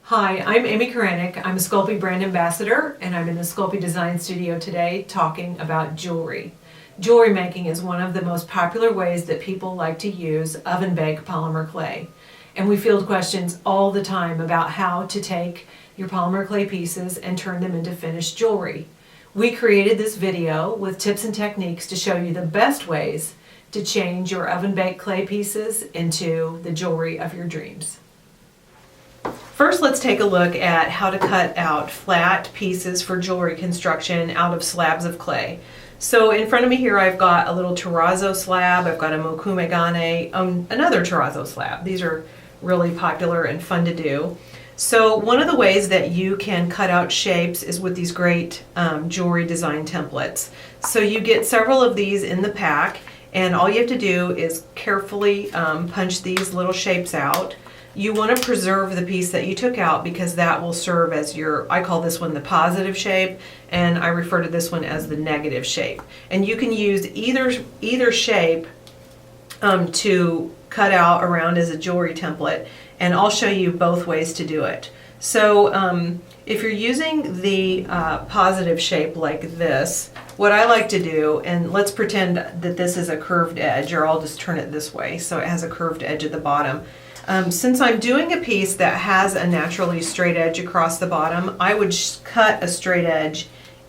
Hi, I'm Amy Karanik. I'm a Sculpey brand ambassador, and I'm in the Sculpey Design Studio today talking about jewelry. Jewelry making is one of the most popular ways that people like to use oven-baked polymer clay. And we field questions all the time about how to take your polymer clay pieces and turn them into finished jewelry. We created this video with tips and techniques to show you the best ways to change your oven-baked clay pieces into the jewelry of your dreams. First, let's take a look at how to cut out flat pieces for jewelry construction out of slabs of clay. So in front of me here I've got a little terrazzo slab, I've got a mokumegane, another terrazzo slab. These are really popular and fun to do. So one of the ways that you can cut out shapes is with these great jewelry design templates. So you get several of these in the pack, and all you have to do is carefully punch these little shapes out. You want to preserve the piece that you took out because that will serve as your, I call this one the positive shape, and I refer to this one as the negative shape. And you can use either shape to cut out around as a jewelry template, and I'll show you both ways to do it. So if you're using the positive shape like this, what I like to do, and let's pretend that this is a curved edge, or I'll just turn it this way so it has a curved edge at the bottom. Since I'm doing a piece that has a naturally straight edge across the bottom, I would cut a straight edge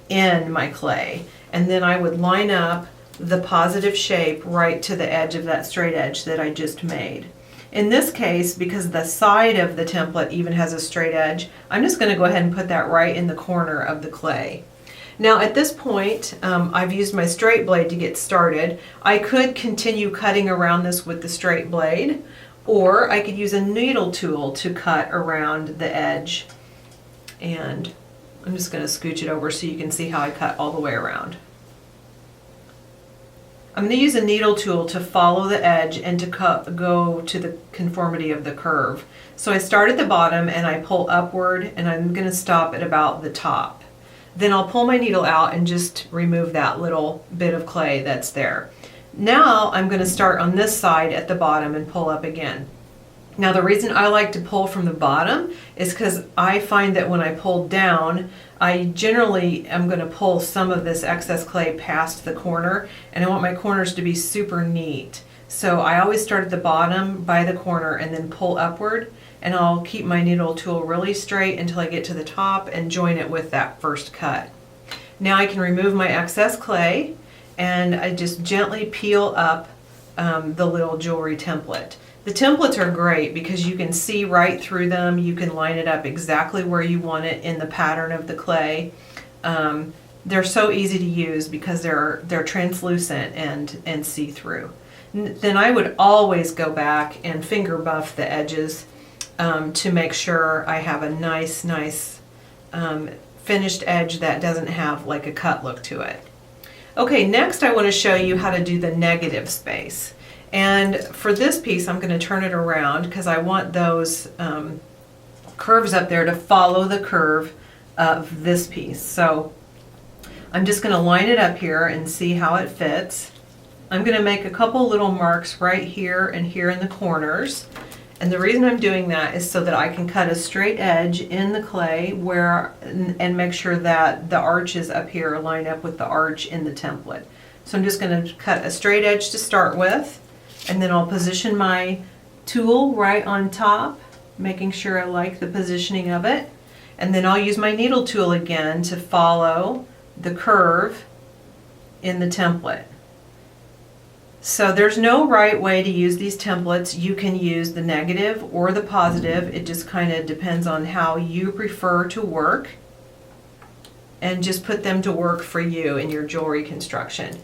in my clay, and then I would line up the positive shape right to the edge of that straight edge that I just made. In this case, because the side of the template even has a straight edge, I'm just going to go ahead and put that right in the corner of the clay. Now at this point, I've used my straight blade to get started. I could continue cutting around this with the straight blade, or I could use a needle tool to cut around the edge. And I'm just going to scooch it over so you can see how I cut all the way around. I'm going to use a needle tool to follow the edge and to go to the conformity of the curve. So I start at the bottom and I pull upward, and I'm going to stop at about the top. Then I'll pull my needle out and just remove that little bit of clay that's there. Now I'm going to start on this side at the bottom and pull up again. Now the reason I like to pull from the bottom is because I find that when I pull down, I generally am going to pull some of this excess clay past the corner, and I want my corners to be super neat. So I always start at the bottom by the corner and then pull upward, and I'll keep my needle tool really straight until I get to the top and join it with that first cut. Now I can remove my excess clay, and I just gently peel up the little jewelry template. The templates are great because you can see right through them. You can line it up exactly where you want it in the pattern of the clay. They're so easy to use because they're translucent and see-through. Then I would always go back and finger buff the edges to make sure I have a nice finished edge that doesn't have like a cut look to it. Okay, next I want to show you how to do the negative space. And for this piece, I'm going to turn it around because I want those curves up there to follow the curve of this piece. So I'm just going to line it up here and see how it fits. I'm going to make a couple little marks right here and here in the corners. And the reason I'm doing that is so that I can cut a straight edge in the clay and make sure that the arches up here line up with the arch in the template. So I'm just going to cut a straight edge to start with, and then I'll position my tool right on top, making sure I like the positioning of it. And then I'll use my needle tool again to follow the curve in the template. So there's no right way to use these templates. You can use the negative or the positive. It just kind of depends on how you prefer to work, and just put them to work for you in your jewelry construction.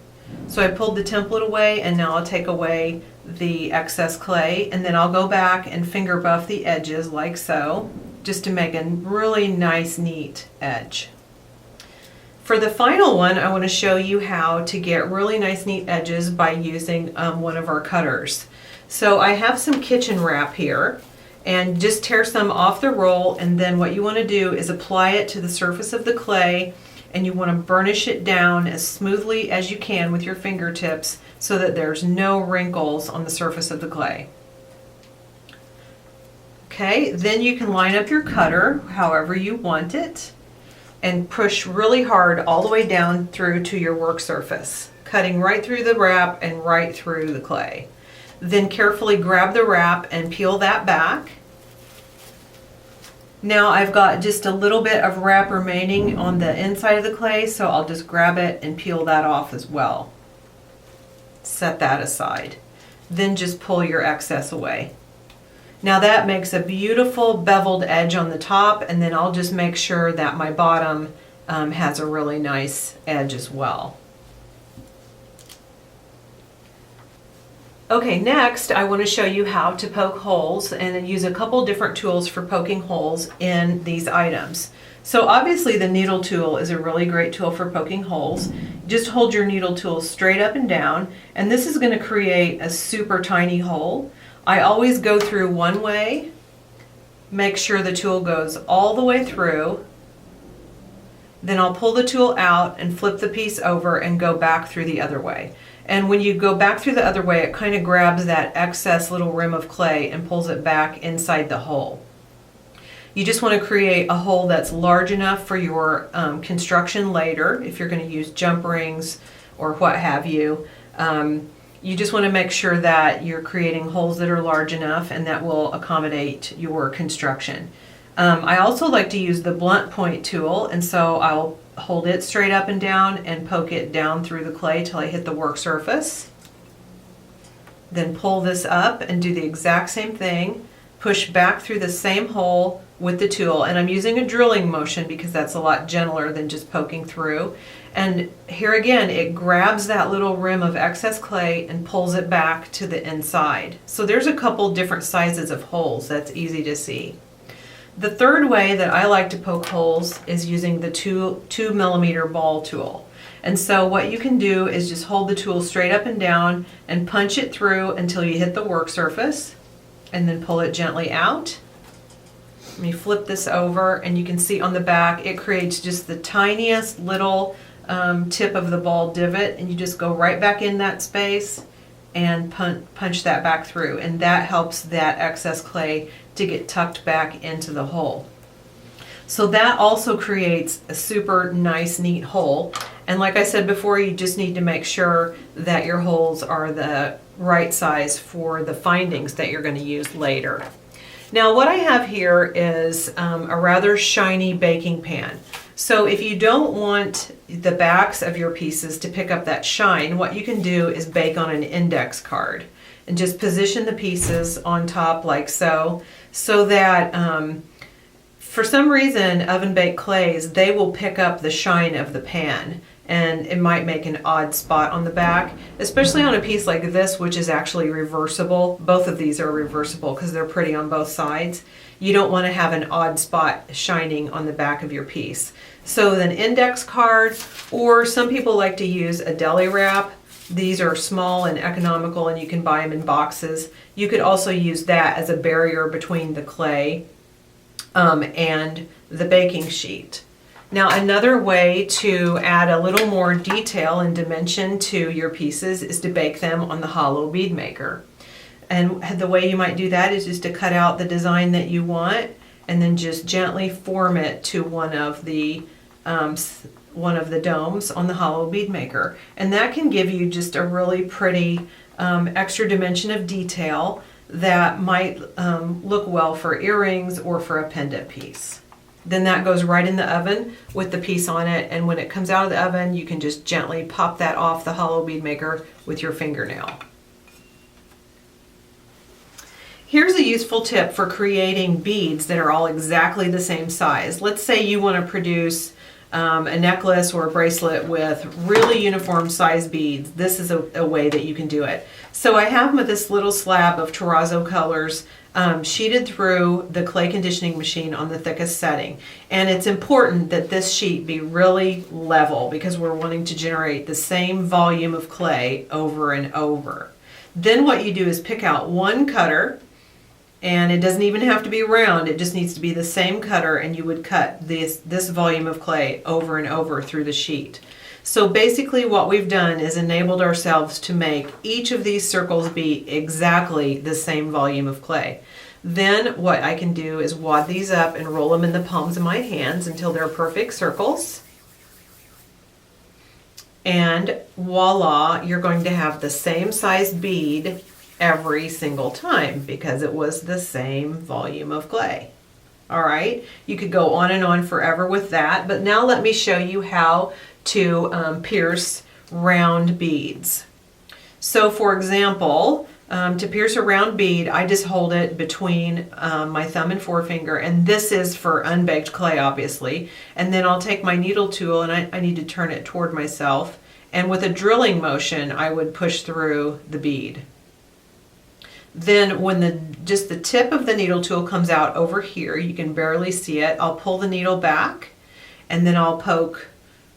So I pulled the template away, and now I'll take away the excess clay, and then I'll go back and finger buff the edges like so, just to make a really nice, neat edge. For the final one, I want to show you how to get really nice, neat edges by using one of our cutters. So I have some kitchen wrap here, and just tear some off the roll, and then what you want to do is apply it to the surface of the clay, and you want to burnish it down as smoothly as you can with your fingertips so that there's no wrinkles on the surface of the clay. Okay, then you can line up your cutter however you want it and push really hard all the way down through to your work surface, cutting right through the wrap and right through the clay. Then carefully grab the wrap and peel that back. Now I've got just a little bit of wrap remaining on the inside of the clay, so I'll just grab it and peel that off as well. Set that aside. Then just pull your excess away. Now that makes a beautiful beveled edge on the top, and then I'll just make sure that my bottom has a really nice edge as well. Okay, next I want to show you how to poke holes and use a couple different tools for poking holes in these items. So obviously the needle tool is a really great tool for poking holes. Just hold your needle tool straight up and down, and this is going to create a super tiny hole. I always go through one way, make sure the tool goes all the way through, then I'll pull the tool out and flip the piece over and go back through the other way. And when you go back through the other way, it kind of grabs that excess little rim of clay and pulls it back inside the hole. You just want to create a hole that's large enough for your construction later, if you're going to use jump rings or what have you. You just want to make sure that you're creating holes that are large enough and that will accommodate your construction. I also like to use the blunt point tool, and so I'll hold it straight up and down and poke it down through the clay till I hit the work surface. Then pull this up and do the exact same thing. Push back through the same hole with the tool, and I'm using a drilling motion because that's a lot gentler than just poking through. And here again, it grabs that little rim of excess clay and pulls it back to the inside. So there's a couple different sizes of holes that's easy to see. The third way that I like to poke holes is using the 2mm ball tool. And so what you can do is just hold the tool straight up and down and punch it through until you hit the work surface, and then pull it gently out. Let me flip this over, and you can see on the back it creates just the tiniest little tip of the ball divot, and you just go right back in that space and punch that back through, and that helps that excess clay to get tucked back into the hole. So that also creates a super nice, neat hole. And like I said before, you just need to make sure that your holes are the right size for the findings that you're going to use later. Now what I have here is a rather shiny baking pan. So if you don't want the backs of your pieces to pick up that shine, what you can do is bake on an index card and just position the pieces on top like so, so that for some reason oven baked clays, they will pick up the shine of the pan, and it might make an odd spot on the back, especially on a piece like this, which is actually reversible. Both of these are reversible because they're pretty on both sides. You don't want to have an odd spot shining on the back of your piece. So an index card, or some people like to use a deli wrap. These are small and economical, and you can buy them in boxes. You could also use that as a barrier between the clay and the baking sheet. Now another way to add a little more detail and dimension to your pieces is to bake them on the hollow bead maker. And the way you might do that is just to cut out the design that you want and then just gently form it to one of the domes on the hollow bead maker. And that can give you just a really pretty extra dimension of detail that might look well for earrings or for a pendant piece. Then that goes right in the oven with the piece on it, and when it comes out of the oven, you can just gently pop that off the hollow bead maker with your fingernail. Here's a useful tip for creating beads that are all exactly the same size. Let's say you want to produce a necklace or a bracelet with really uniform size beads. This is a way that you can do it. So I have this little slab of terrazzo colors sheeted through the clay conditioning machine on the thickest setting. And it's important that this sheet be really level because we're wanting to generate the same volume of clay over and over. Then what you do is pick out one cutter, and it doesn't even have to be round, it just needs to be the same cutter, and you would cut this volume of clay over and over through the sheet. So basically what we've done is enabled ourselves to make each of these circles be exactly the same volume of clay. Then what I can do is wad these up and roll them in the palms of my hands until they're perfect circles. And voila, you're going to have the same size bead every single time because it was the same volume of clay. All right, you could go on and on forever with that, but now let me show you how to pierce round beads. So for example, to pierce a round bead, I just hold it between my thumb and forefinger, and this is for unbaked clay, obviously. And then I'll take my needle tool, and I need to turn it toward myself, and with a drilling motion, I would push through the bead. Then when just the tip of the needle tool comes out over here, you can barely see it, I'll pull the needle back, and then I'll poke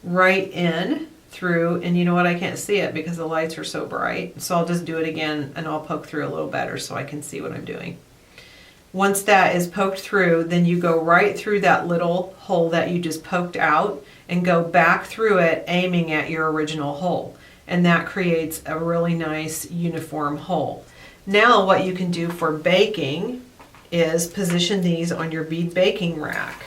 right in through, and you know what, I can't see it because the lights are so bright, so I'll just do it again and I'll poke through a little better so I can see what I'm doing. Once that is poked through, then you go right through that little hole that you just poked out and go back through it aiming at your original hole, and that creates a really nice uniform hole. Now what you can do for baking is position these on your bead baking rack.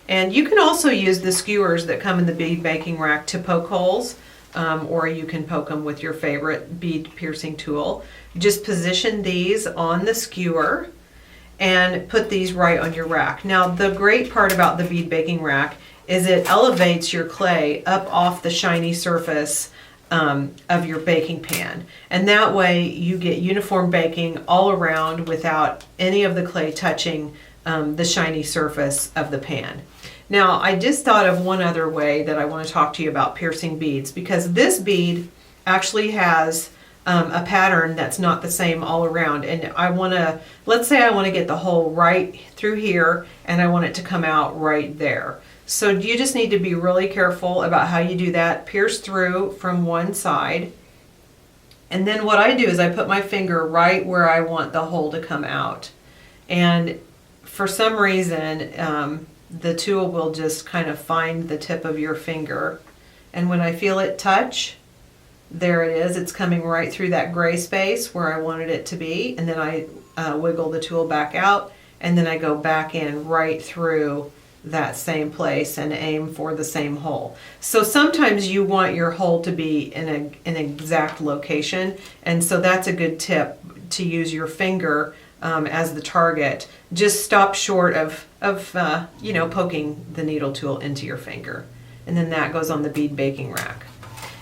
And you can also use the skewers that come in the bead baking rack to poke holes, or you can poke them with your favorite bead piercing tool. Just position these on the skewer and put these right on your rack. Now the great part about the bead baking rack is it elevates your clay up off the shiny surface of your baking pan, and that way you get uniform baking all around without any of the clay touching the shiny surface of the pan. Now I just thought of one other way that I want to talk to you about piercing beads, because this bead actually has a pattern that's not the same all around, and I want to, let's say I want to get the hole right through here and I want it to come out right there. So you just need to be really careful about how you do that. Pierce through from one side, and then what I do is I put my finger right where I want the hole to come out, and for some reason the tool will just kind of find the tip of your finger, and when I feel it touch, there it is, it's coming right through that gray space where I wanted it to be, and then I wiggle the tool back out, and then I go back in right through that same place and aim for the same hole. So sometimes you want your hole to be in an exact location, and so that's a good tip to use your finger as the target. Just stop short of poking the needle tool into your finger, and then that goes on the bead baking rack.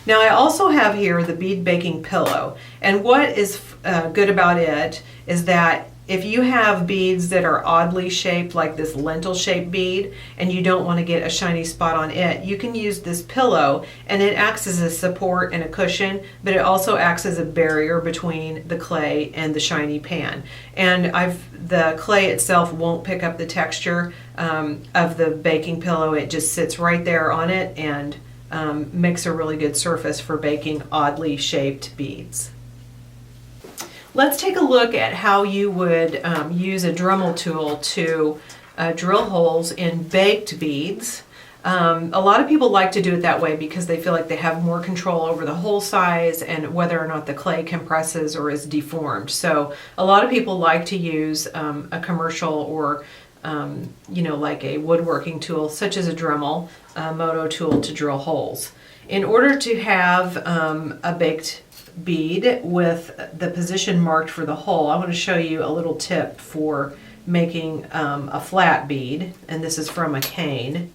Now I also have here the bead baking pillow, and what is good about it is that if you have beads that are oddly shaped, like this lentil shaped bead, and you don't want to get a shiny spot on it, you can use this pillow, and it acts as a support and a cushion, but it also acts as a barrier between the clay and the shiny pan. And the clay itself won't pick up the texture of the baking pillow. It just sits right there on it and makes a really good surface for baking oddly shaped beads. Let's take a look at how you would use a Dremel tool to drill holes in baked beads. A lot of people like to do it that way because they feel like they have more control over the hole size and whether or not the clay compresses or is deformed. So a lot of people like to use a commercial or like a woodworking tool such as a Dremel Moto tool to drill holes. In order to have a baked bead with the position marked for the hole, I want to show you a little tip for making a flat bead, and this is from a cane.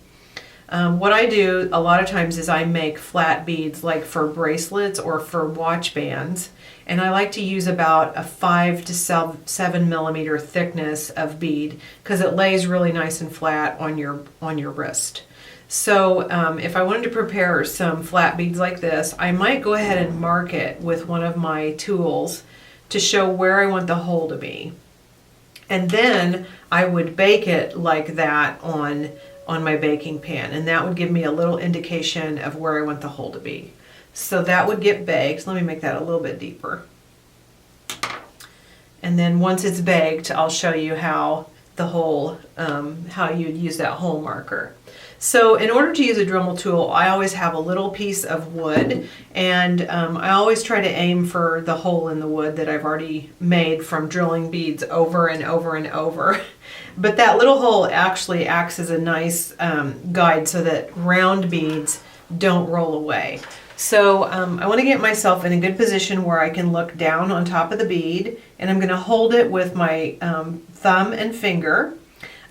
What I do a lot of times is I make flat beads like for bracelets or for watch bands, and I like to use about a 5 to 7 millimeter thickness of bead because it lays really nice and flat on your wrist. So if I wanted to prepare some flat beads like this, I might go ahead and mark it with one of my tools to show where I want the hole to be. And then I would bake it like that on my baking pan, and that would give me a little indication of where I want the hole to be. So that would get baked. Let me make that a little bit deeper. And then once it's baked, I'll show you how the hole, how you'd use that hole marker. So in order to use a Dremel tool, I always have a little piece of wood, and I always try to aim for the hole in the wood that I've already made from drilling beads over and over and over. But that little hole actually acts as a nice guide so that round beads don't roll away. So I want to get myself in a good position where I can look down on top of the bead, and I'm going to hold it with my thumb and finger.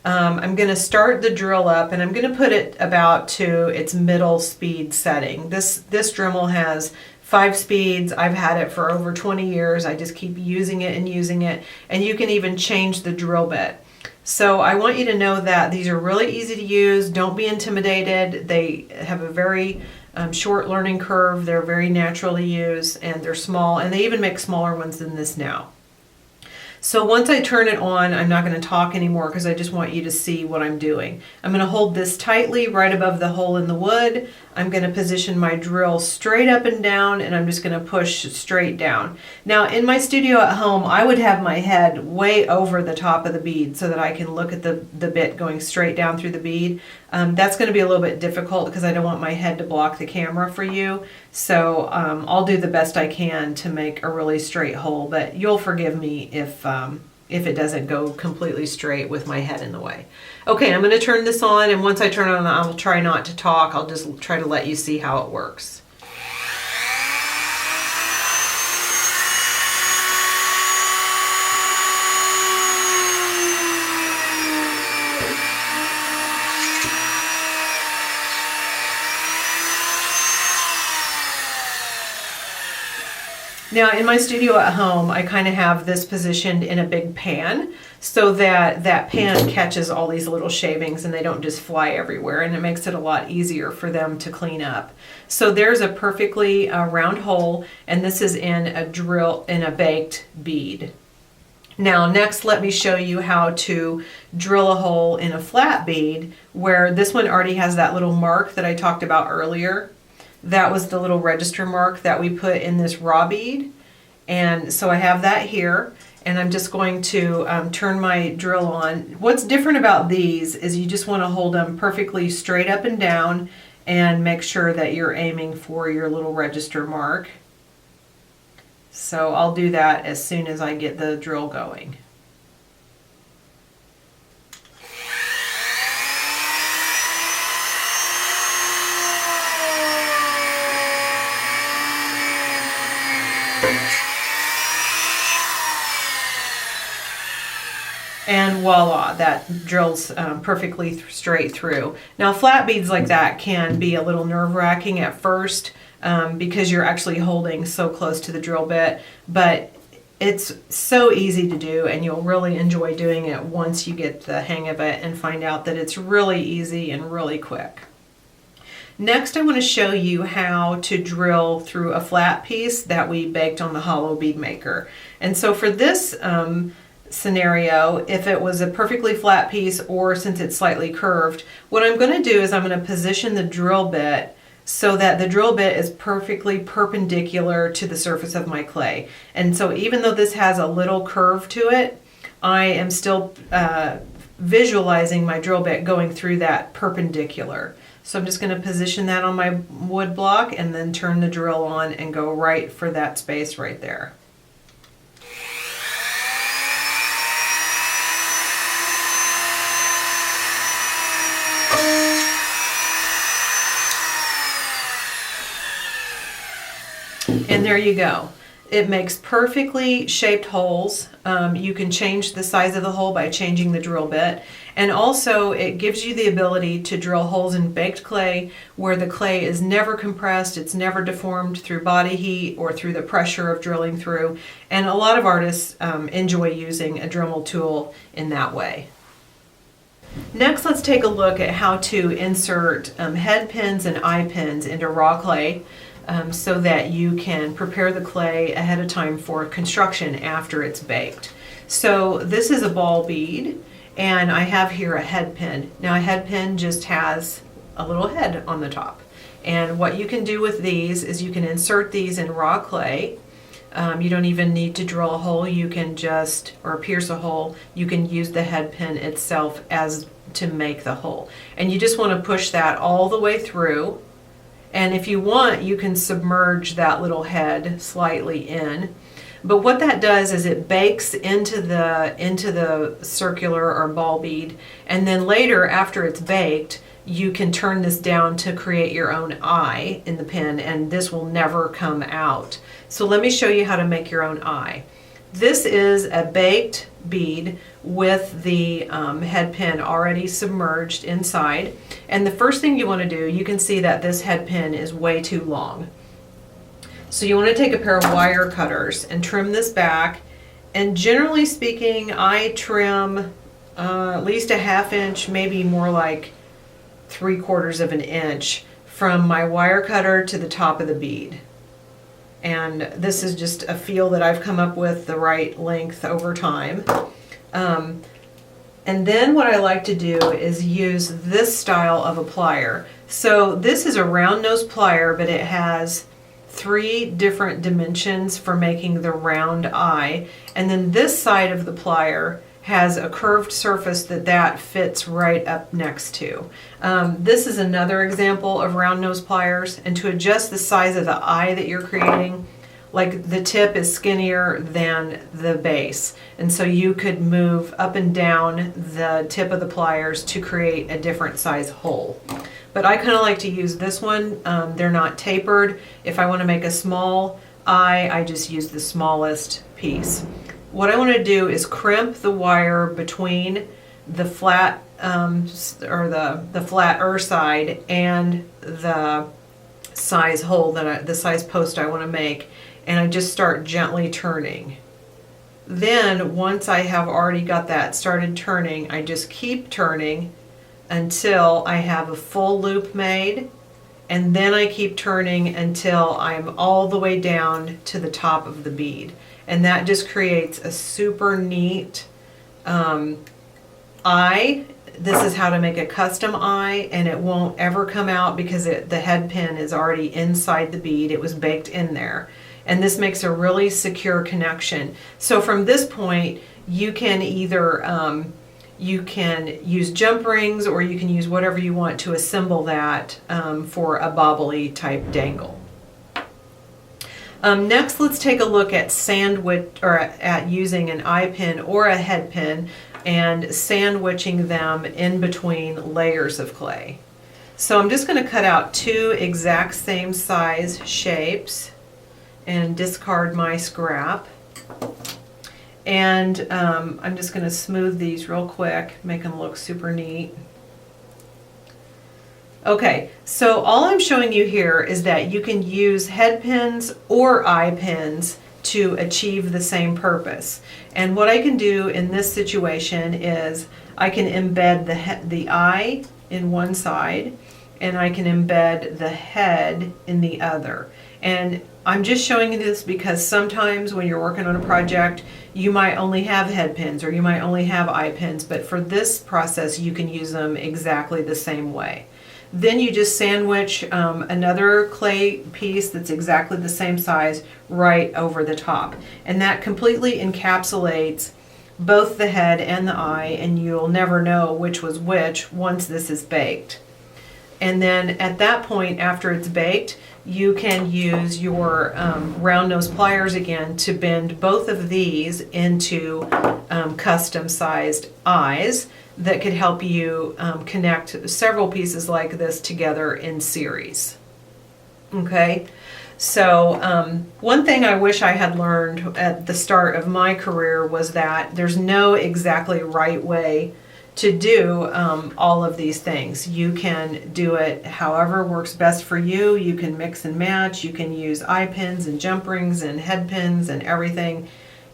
I'm going to start the drill up, and I'm going to put it about to its middle speed setting. This Dremel has 5 speeds. I've had it for over 20 years. I just keep using it, and you can even change the drill bit. So I want you to know that these are really easy to use. Don't be intimidated. They have a very short learning curve. They're very natural to use, and they're small, and they even make smaller ones than this now. So once I turn it on, I'm not going to talk anymore because I just want you to see what I'm doing. I'm going to hold this tightly right above the hole in the wood. I'm going to position my drill straight up and down, and I'm just going to push straight down. Now in my studio at home, I would have my head way over the top of the bead so that I can look at the bit going straight down through the bead. That's going to be a little bit difficult because I don't want my head to block the camera for you. So I'll do the best I can to make a really straight hole, but you'll forgive me if it doesn't go completely straight with my head in the way. Okay, I'm going to turn this on, and once I turn it on, I'll try not to talk. I'll just try to let you see how it works. Now in my studio at home, I kind of have this positioned in a big pan so that that pan catches all these little shavings and they don't just fly everywhere, and it makes it a lot easier for them to clean up. So there's a perfectly round hole, and this is in a baked bead. Now next, let me show you how to drill a hole in a flat bead, where this one already has that little mark that I talked about earlier. That was the little register mark that we put in this raw bead. And so I have that here, and I'm just going to turn my drill on. What's different about these is you just want to hold them perfectly straight up and down and make sure that you're aiming for your little register mark. So I'll do that as soon as I get the drill going. And voila, that drills perfectly straight through. Now flat beads like that can be a little nerve-wracking at first because you're actually holding so close to the drill bit, but it's so easy to do, and you'll really enjoy doing it once you get the hang of it and find out that it's really easy and really quick. Next, I want to show you how to drill through a flat piece that we baked on the hollow bead maker. And so for this scenario, if it was a perfectly flat piece, or since it's slightly curved, what I'm going to do is I'm going to position the drill bit so that the drill bit is perfectly perpendicular to the surface of my clay. And so even though this has a little curve to it, I am still visualizing my drill bit going through that perpendicular. So I'm just going to position that on my wood block and then turn the drill on and go right for that space right there. And there you go. It makes perfectly shaped holes. You can change the size of the hole by changing the drill bit. And also it gives you the ability to drill holes in baked clay where the clay is never compressed, it's never deformed through body heat or through the pressure of drilling through. And a lot of artists enjoy using a Dremel tool in that way. Next, let's take a look at how to insert head pins and eye pins into raw clay. So that you can prepare the clay ahead of time for construction after it's baked. So this is a ball bead, and I have here a head pin. Now a head pin just has a little head on the top. And what you can do with these is you can insert these in raw clay. You don't even need to drill a hole. You can just, or pierce a hole, you can use the head pin itself as to make the hole. And you just want to push that all the way through. And if you want, you can submerge that little head slightly in. But what that does is it bakes into the circular or ball bead, and then later, after it's baked, you can turn this down to create your own eye in the pin, and this will never come out. So let me show you how to make your own eye. This is a baked bead with the head pin already submerged inside. And the first thing you want to do, you can see that this head pin is way too long. So you want to take a pair of wire cutters and trim this back. And generally speaking, I trim at least a ½ inch, maybe more like 3/4 of an inch from my wire cutter to the top of the bead. And this is just a feel that I've come up with the right length over time. And then what I like to do is use this style of a plier. So this is a round nose plier, but it has 3 different dimensions for making the round eye. And then this side of the plier has a curved surface that fits right up next to. This is another example of round nose pliers, and to adjust the size of the eye that you're creating, like the tip is skinnier than the base, and so you could move up and down the tip of the pliers to create a different size hole. But I kind of like to use this one. They're not tapered. If I want to make a small eye, I just use the smallest piece. What I want to do is crimp the wire between the flat or the flatter side and the size hole the size post I want to make, and I just start gently turning. Then once I have already got that started turning, I just keep turning until I have a full loop made, and then I keep turning until I'm all the way down to the top of the bead. And that just creates a super neat eye. This is how to make a custom eye, and it won't ever come out because the head pin is already inside the bead. It was baked in there. And this makes a really secure connection. So from this point, you can either you can use jump rings, or you can use whatever you want to assemble that for a bobbly type dangle. Next, let's take a look at at using an eye pin or a head pin and sandwiching them in between layers of clay. So I'm just going to cut out 2 exact same size shapes and discard my scrap. And I'm just going to smooth these real quick, make them look super neat. Okay, so all I'm showing you here is that you can use head pins or eye pins to achieve the same purpose. And what I can do in this situation is I can embed the eye in one side, and I can embed the head in the other. And I'm just showing you this because sometimes when you're working on a project, you might only have head pins or you might only have eye pins, but for this process you can use them exactly the same way. Then you just sandwich another clay piece that's exactly the same size right over the top. And that completely encapsulates both the head and the eye, and you'll never know which was which once this is baked. And then at that point, after it's baked, you can use your round nose pliers again to bend both of these into custom sized eyes that could help you connect several pieces like this together in series. Okay, so one thing I wish I had learned at the start of my career was that there's no exactly right way to do all of these things. You can do it however works best for you. You can mix and match. You can use eye pins and jump rings and head pins and everything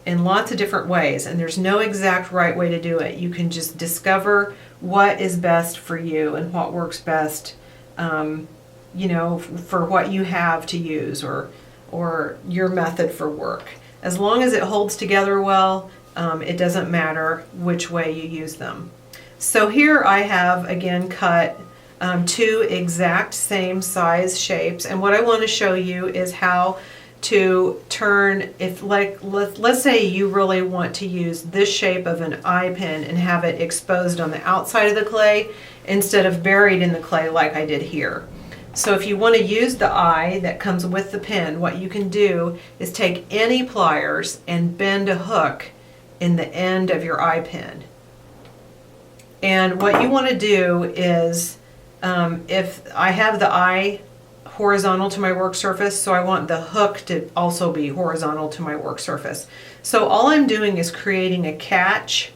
in lots of different ways, and there's no exact right way to do it. You can just discover what is best for you and what works best, you know, for what you have to use or your method for work. As long as it holds together well, it doesn't matter which way you use them. So here I have again cut 2 exact same size shapes, and what I want to show you is how to turn, if like, let's say you really want to use this shape of an eye pin and have it exposed on the outside of the clay instead of buried in the clay like I did here. So if you want to use the eye that comes with the pin, what you can do is take any pliers and bend a hook in the end of your eye pin. And what you want to do is, if I have the eye horizontal to my work surface, so I want the hook to also be horizontal to my work surface. So all I'm doing is creating a catch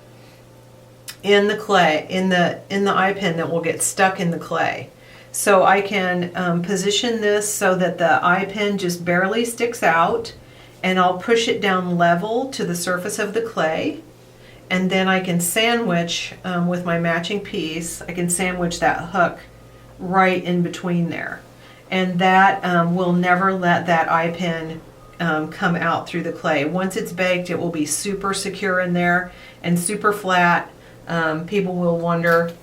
in the clay, in the eye pin that will get stuck in the clay. So I can position this so that the eye pin just barely sticks out, and I'll push it down level to the surface of the clay, and then I can sandwich with my matching piece, I can sandwich that hook right in between there. And that will never let that eye pin come out through the clay. Once it's baked, it will be super secure in there and super flat. People will wonder,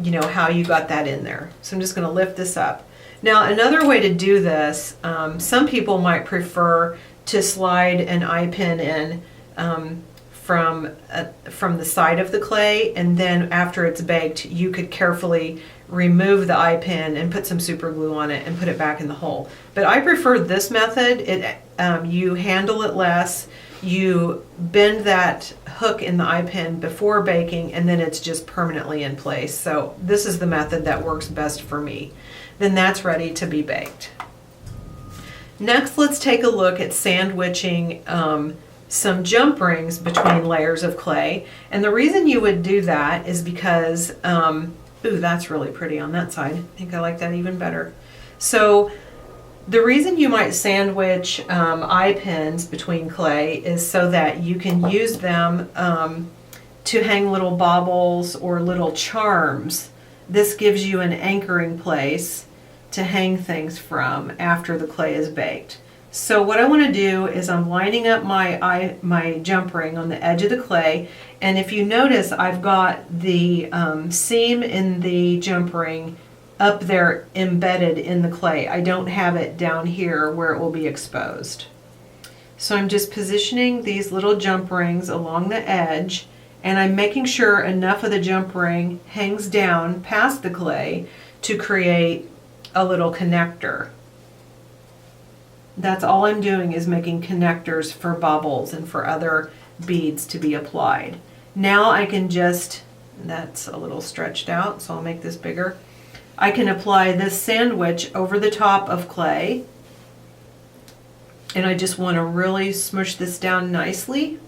you know, how you got that in there. So I'm just going to lift this up. Now, another way to do this, some people might prefer to slide an eye pin in from the side of the clay, and then after it's baked, you could carefully remove the eye pin and put some super glue on it and put it back in the hole. But I prefer this method. You handle it less, you bend that hook in the eye pin before baking, and then it's just permanently in place. So this is the method that works best for me. Then that's ready to be baked. Next, let's take a look at sandwiching some jump rings between layers of clay. And the reason you would do that is because, ooh, that's really pretty on that side. I think I like that even better. So the reason you might sandwich eye pins between clay is so that you can use them to hang little baubles or little charms. This gives you an anchoring place to hang things from after the clay is baked. So what I want to do is I'm lining up my jump ring on the edge of the clay, and if you notice, I've got the seam in the jump ring up there embedded in the clay. I don't have it down here where it will be exposed. So I'm just positioning these little jump rings along the edge, and I'm making sure enough of the jump ring hangs down past the clay to create a little connector. That's all I'm doing, is making connectors for bubbles and for other beads to be applied. Now I can just, that's a little stretched out, so I'll make this bigger. I can apply this sandwich over the top of clay, and I just want to really smush this down nicely.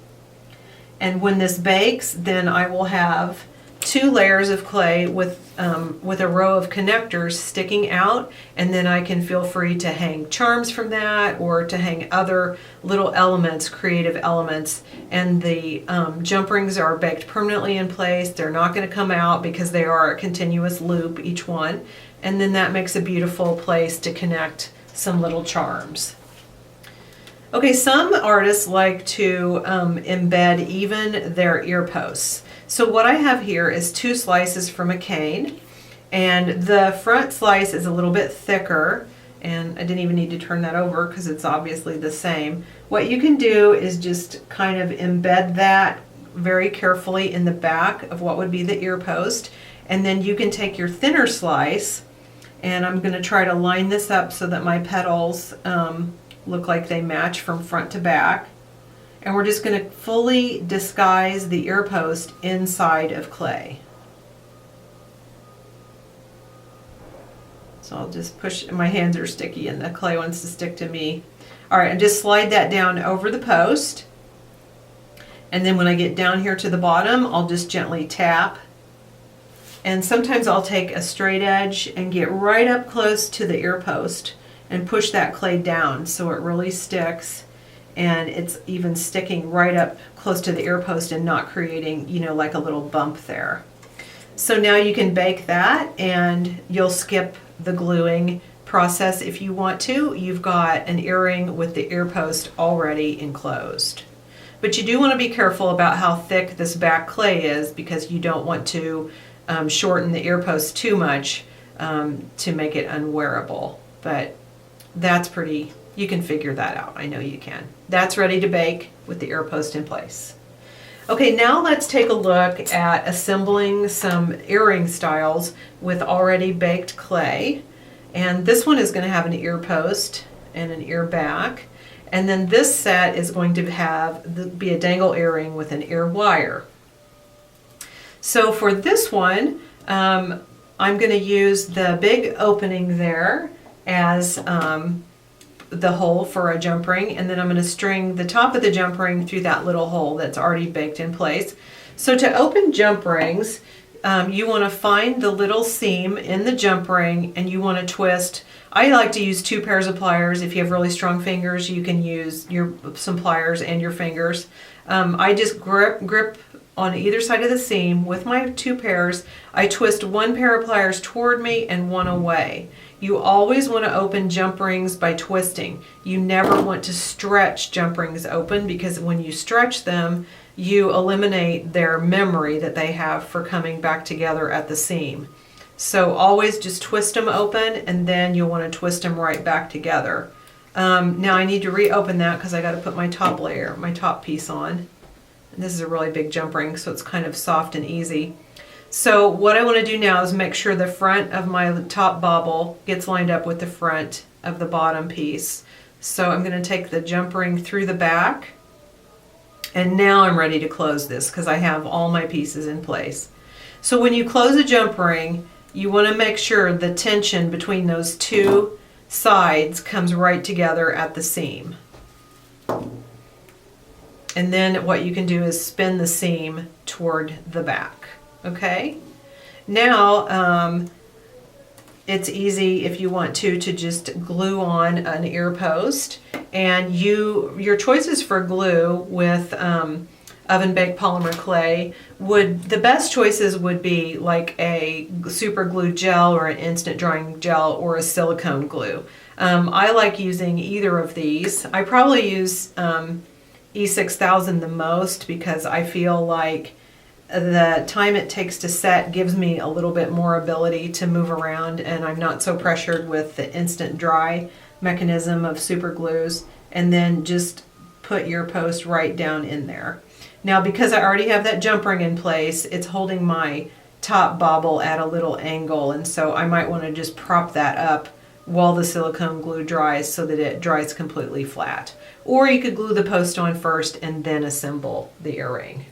And when this bakes, then I will have 2 layers of clay with a row of connectors sticking out, and then I can feel free to hang charms from that or to hang other little elements, creative elements. And the jump rings are baked permanently in place. They're not going to come out because they are a continuous loop, each one. And then that makes a beautiful place to connect some little charms. Okay, some artists like to embed even their ear posts. So what I have here is 2 slices from a cane, and the front slice is a little bit thicker, and I didn't even need to turn that over because it's obviously the same. What you can do is just kind of embed that very carefully in the back of what would be the ear post, and then you can take your thinner slice, and I'm going to try to line this up so that my petals look like they match from front to back. And we're just going to fully disguise the ear post inside of clay. So I'll just push, my hands are sticky and the clay wants to stick to me. All right, and just slide that down over the post. And then when I get down here to the bottom, I'll just gently tap. And sometimes I'll take a straight edge and get right up close to the ear post and push that clay down so it really sticks. And it's even sticking right up close to the ear post and not creating, you know, like a little bump there. So now you can bake that, and you'll skip the gluing process if you want to. You've got an earring with the ear post already enclosed. But you do want to be careful about how thick this back clay is, because you don't want to shorten the ear post too much to make it unwearable. But that's pretty, You can figure that out. I know you can. That's ready to bake with the ear post in place. Okay, now let's take a look at assembling some earring styles with already baked clay. And this one is going to have an ear post and an ear back. And then this set is going to be a dangle earring with an ear wire. So for this one, I'm going to use the big opening there as the hole for a jump ring, and then I'm going to string the top of the jump ring through that little hole that's already baked in place. So to open jump rings, you want to find the little seam in the jump ring and you want to twist. I like to use 2 pairs of pliers. If you have really strong fingers, you can use some pliers and your fingers. I just grip on either side of the seam with my 2 pairs. I twist 1 pair of pliers toward me and 1 away. You always want to open jump rings by twisting. You never want to stretch jump rings open, because when you stretch them, you eliminate their memory that they have for coming back together at the seam. So always just twist them open, and then you'll want to twist them right back together. Now I need to reopen that because I got to put my top layer, my top piece on. And this is a really big jump ring, so it's kind of soft and easy. So what I want to do now is make sure the front of my top bobble gets lined up with the front of the bottom piece. So I'm going to take the jump ring through the back, and now I'm ready to close this because I have all my pieces in place. So when you close a jump ring, you want to make sure the tension between those 2 sides comes right together at the seam. And then what you can do is spin the seam toward the back. Okay, now it's easy if you want to just glue on an ear post, and your choices for glue with oven baked polymer clay the best choices would be like a super glue gel or an instant drying gel or a silicone glue. I like using either of these. I probably use E6000 the most because I feel like the time it takes to set gives me a little bit more ability to move around, and I'm not so pressured with the instant dry mechanism of super glues. And then just put your post right down in there. Now because I already have that jump ring in place, it's holding my top bobble at a little angle, and so I might want to just prop that up while the silicone glue dries so that it dries completely flat. Or you could glue the post on first and then assemble the earring.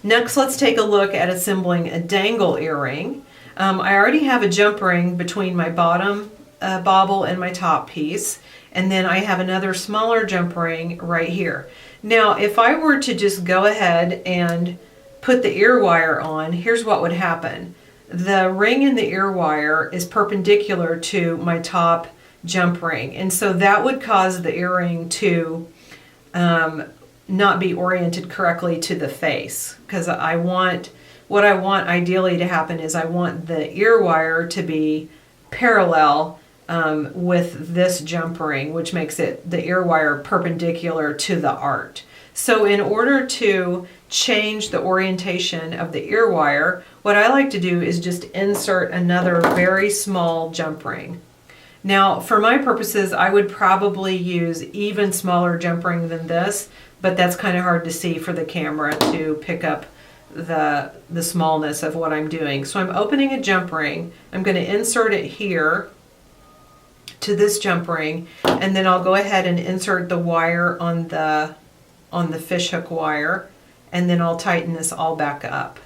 Next, let's take a look at assembling a dangle earring. I already have a jump ring between my bottom bobble and my top piece, and then I have another smaller jump ring right here. Now, if I were to just go ahead and put the ear wire on, here's what would happen. The ring in the ear wire is perpendicular to my top jump ring, and so that would cause the earring to not be oriented correctly to the face, because what I want ideally to happen is I want the ear wire to be parallel with this jump ring, which makes it the ear wire perpendicular to the art. So in order to change the orientation of the ear wire, what I like to do is just insert another very small jump ring. Now for my purposes, I would probably use even smaller jump ring than this, but that's kind of hard to see for the camera to pick up the smallness of what I'm doing. So I'm opening a jump ring. I'm going to insert it here to this jump ring, and then I'll go ahead and insert the wire on the fishhook wire, and then I'll tighten this all back up,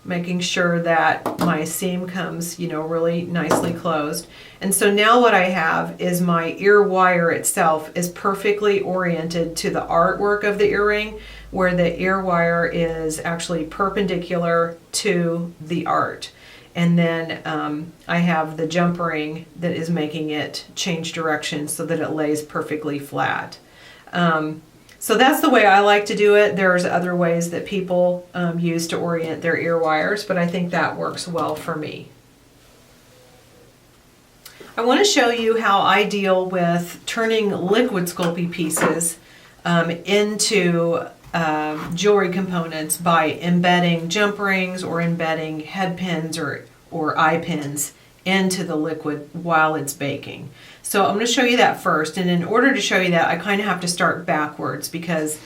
making sure that my seam comes, really nicely closed. And so now what I have is my ear wire itself is perfectly oriented to the artwork of the earring, where the ear wire is actually perpendicular to the art. And then I have the jump ring that is making it change direction so that it lays perfectly flat. So that's the way I like to do it. There's other ways that people use to orient their ear wires, but I think that works well for me. I want to show you how I deal with turning liquid Sculpey pieces into jewelry components by embedding jump rings or embedding head pins or eye pins into the liquid while it's baking. So I'm going to show you that first, and in order to show you that, I kind of have to start backwards because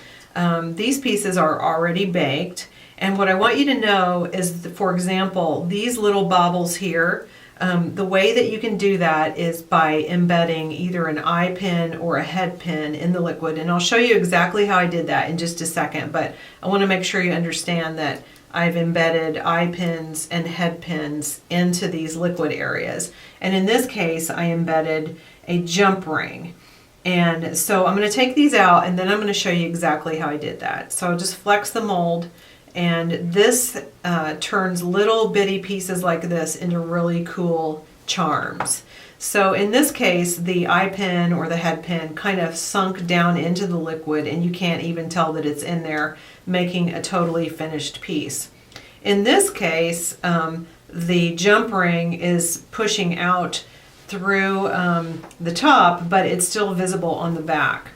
these pieces are already baked. And what I want you to know is that, for example, these little bobbles here, the way that you can do that is by embedding either an eye pin or a head pin in the liquid. And I'll show you exactly how I did that in just a second, but I want to make sure you understand that I've embedded eye pins and head pins into these liquid areas. And in this case, I embedded a jump ring. And so I'm going to take these out, and then I'm going to show you exactly how I did that. So I'll just flex the mold, and this turns little bitty pieces like this into really cool charms. So in this case, the eye pin or the head pin kind of sunk down into the liquid, and you can't even tell that it's in there, making a totally finished piece. In this case, the jump ring is pushing out through the top, but it's still visible on the back.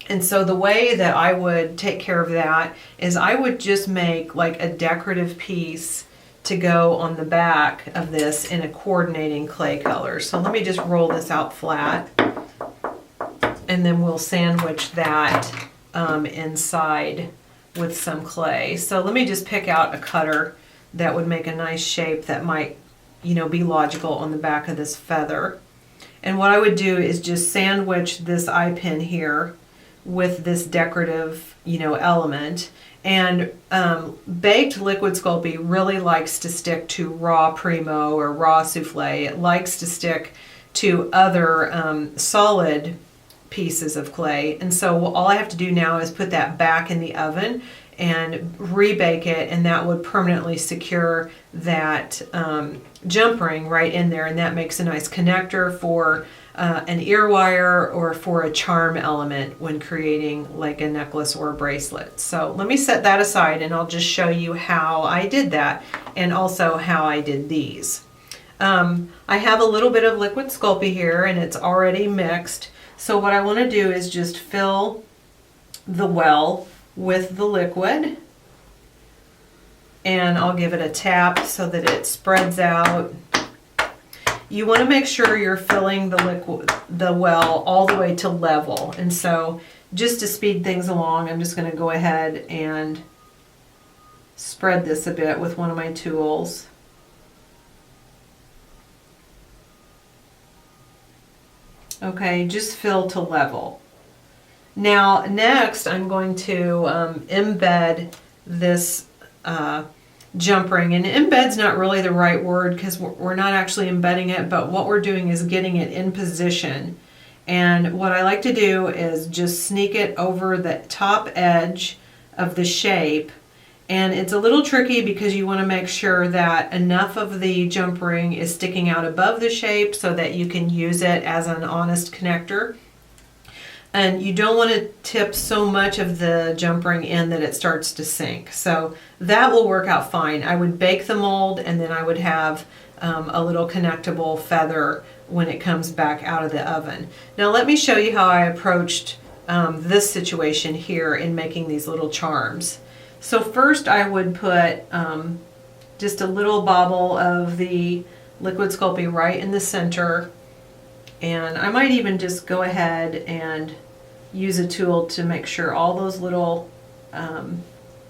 And so the way that I would take care of that is I would just make like a decorative piece to go on the back of this in a coordinating clay color. So let me just roll this out flat, and then we'll sandwich that inside with some clay. So let me just pick out a cutter that would make a nice shape that might, be logical on the back of this feather. And what I would do is just sandwich this eye pin here with this decorative, element. And baked liquid Sculpey really likes to stick to raw primo or raw souffle. It likes to stick to other solid pieces of clay. And so all I have to do now is put that back in the oven and rebake it, and that would permanently secure that jump ring right in there, and that makes a nice connector for an ear wire or for a charm element when creating like a necklace or a bracelet. So let me set that aside, and I'll just show you how I did that and also how I did these. I have a little bit of liquid Sculpey here, and it's already mixed. So what I want to do is just fill the well with the liquid, and I'll give it a tap so that it spreads out. You want to make sure you're filling the well all the way to level. And so just to speed things along, I'm just going to go ahead and spread this a bit with one of my tools. Okay, just fill to level. Now next I'm going to embed this jump ring, and embed's not really the right word because we're not actually embedding it, but what we're doing is getting it in position. And what I like to do is just sneak it over the top edge of the shape, and it's a little tricky because you want to make sure that enough of the jump ring is sticking out above the shape so that you can use it as an honest connector. And you don't want to tip so much of the jump ring in that it starts to sink. So that will work out fine. I would bake the mold, and then I would have a little connectable feather when it comes back out of the oven. Now let me show you how I approached this situation here in making these little charms. So first I would put just a little bobble of the liquid Sculpey right in the center. And I might even just go ahead and use a tool to make sure all those little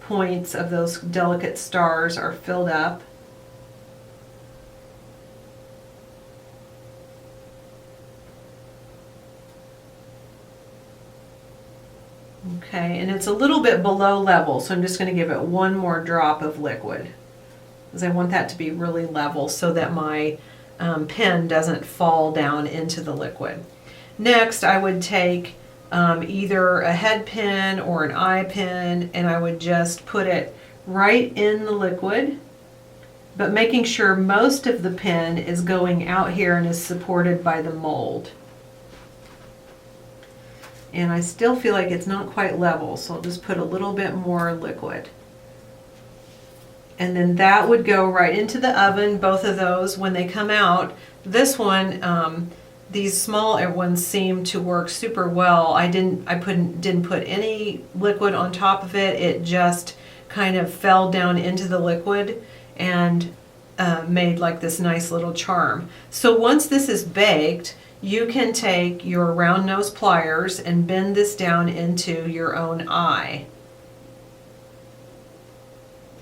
points of those delicate stars are filled up. Okay, and it's a little bit below level, so I'm just going to give it one more drop of liquid, because I want that to be really level so that my pen doesn't fall down into the liquid. Next, I would take either a head pin or an eye pin, and I would just put it right in the liquid, but making sure most of the pen is going out here and is supported by the mold. And I still feel like it's not quite level, so I'll just put a little bit more liquid. And then that would go right into the oven, both of those. When they come out, this one, these smaller ones seem to work super well. I didn't put any liquid on top of it. It just kind of fell down into the liquid, and made like this nice little charm. So once this is baked, you can take your round nose pliers and bend this down into your own eye.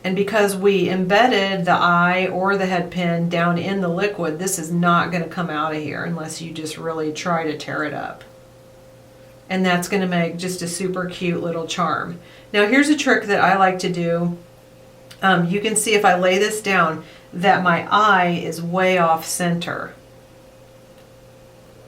And because we embedded the eye or the head pin down in the liquid, this is not going to come out of here unless you just really try to tear it up. And that's going to make just a super cute little charm. Now here's a trick that I like to do. You can see if I lay this down that my eye is way off center.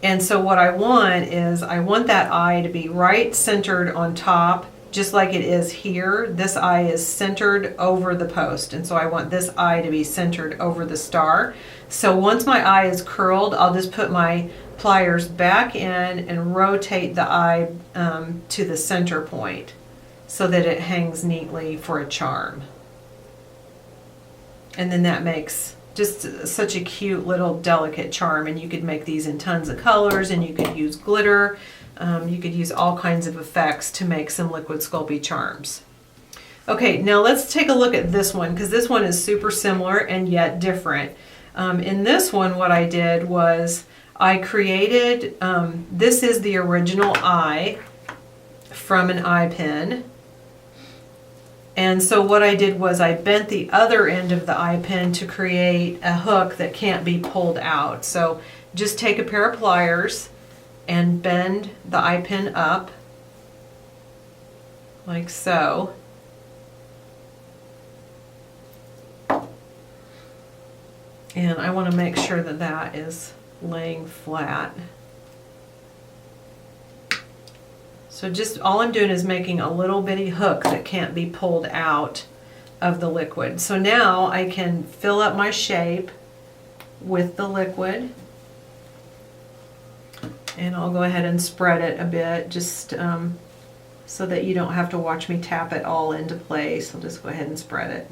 And so what I want is I want that eye to be right centered on top, just like it is here. This eye is centered over the post, and so I want this eye to be centered over the star. So once my eye is curled, I'll just put my pliers back in and rotate the eye to the center point so that it hangs neatly for a charm. And then that makes just such a cute little delicate charm, and you could make these in tons of colors, and you could use glitter. You could use all kinds of effects to make some liquid Sculpey charms. Okay, now let's take a look at this one, because this one is super similar and yet different. In this one, what I did was I created, this is the original eye from an eye pin. And so what I did was I bent the other end of the eye pin to create a hook that can't be pulled out. So just take a pair of pliers and bend the eye pin up like so. And I want to make sure that that is laying flat. So just all I'm doing is making a little bitty hook that can't be pulled out of the liquid. So now I can fill up my shape with the liquid. And I'll go ahead and spread it a bit, just so that you don't have to watch me tap it all into place. I'll just go ahead and spread it.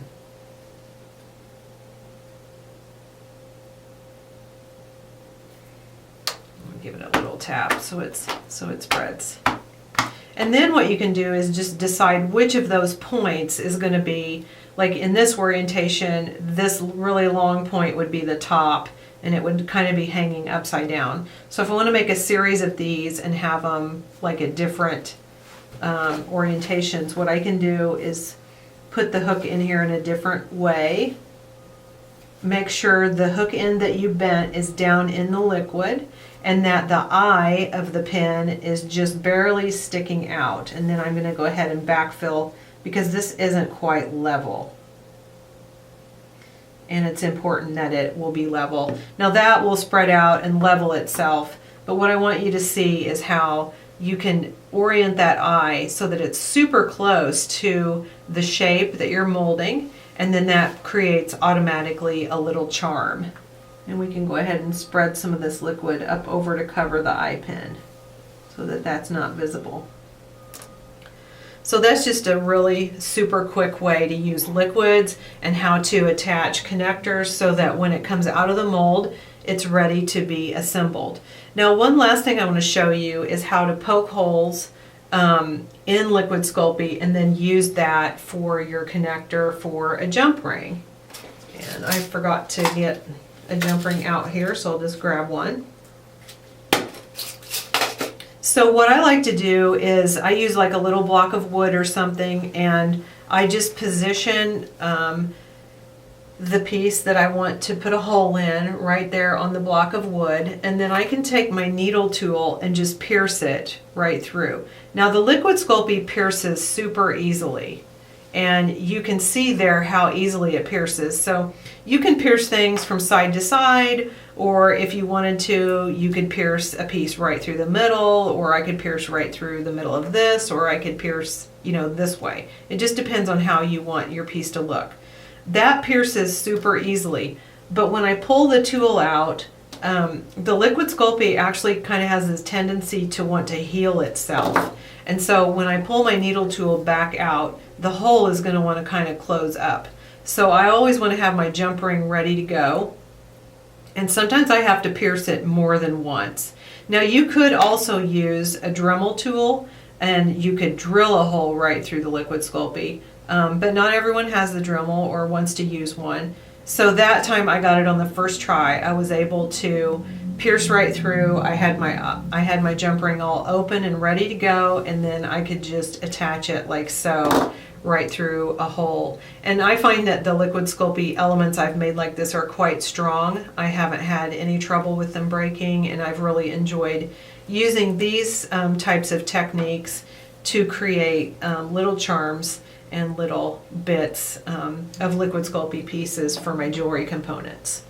I'll give it a little tap so it spreads. And then what you can do is just decide which of those points is going to be, like in this orientation, this really long point would be the top, and it would kind of be hanging upside down. So if I want to make a series of these and have them like at different orientations, what I can do is put the hook in here in a different way. Make sure the hook end that you bent is down in the liquid, and that the eye of the pin is just barely sticking out. And then I'm going to go ahead and backfill because this isn't quite level. And it's important that it will be level. Now that will spread out and level itself, but what I want you to see is how you can orient that eye so that it's super close to the shape that you're molding, and then that creates automatically a little charm. And we can go ahead and spread some of this liquid up over to cover the eye pin so that that's not visible. So that's just a really super quick way to use liquids and how to attach connectors so that when it comes out of the mold, it's ready to be assembled. Now, one last thing I want to show you is how to poke holes in liquid Sculpey and then use that for your connector for a jump ring. And I forgot to get a jump ring out here, so I'll just grab one. So what I like to do is I use like a little block of wood or something, and I just position the piece that I want to put a hole in right there on the block of wood, and then I can take my needle tool and just pierce it right through. Now the liquid Sculpey pierces super easily, and you can see there how easily it pierces. So you can pierce things from side to side, or if you wanted to, you could pierce a piece right through the middle, or I could pierce right through the middle of this, or I could pierce, you know, this way. It just depends on how you want your piece to look. That pierces super easily, but when I pull the tool out, the liquid Sculpey actually kind of has this tendency to want to heal itself. And so when I pull my needle tool back out, the hole is going to want to kind of close up. So I always want to have my jump ring ready to go. And sometimes I have to pierce it more than once. Now you could also use a Dremel tool and you could drill a hole right through the liquid Sculpey. But not everyone has the Dremel or wants to use one. So that time I got it on the first try. I was able to pierce right through. I had my jump ring all open and ready to go, and then I could just attach it like so right through a hole. And I find that the liquid Sculpey elements I've made like this are quite strong. I haven't had any trouble with them breaking, and I've really enjoyed using these types of techniques to create little charms and little bits of liquid Sculpey pieces for my jewelry components.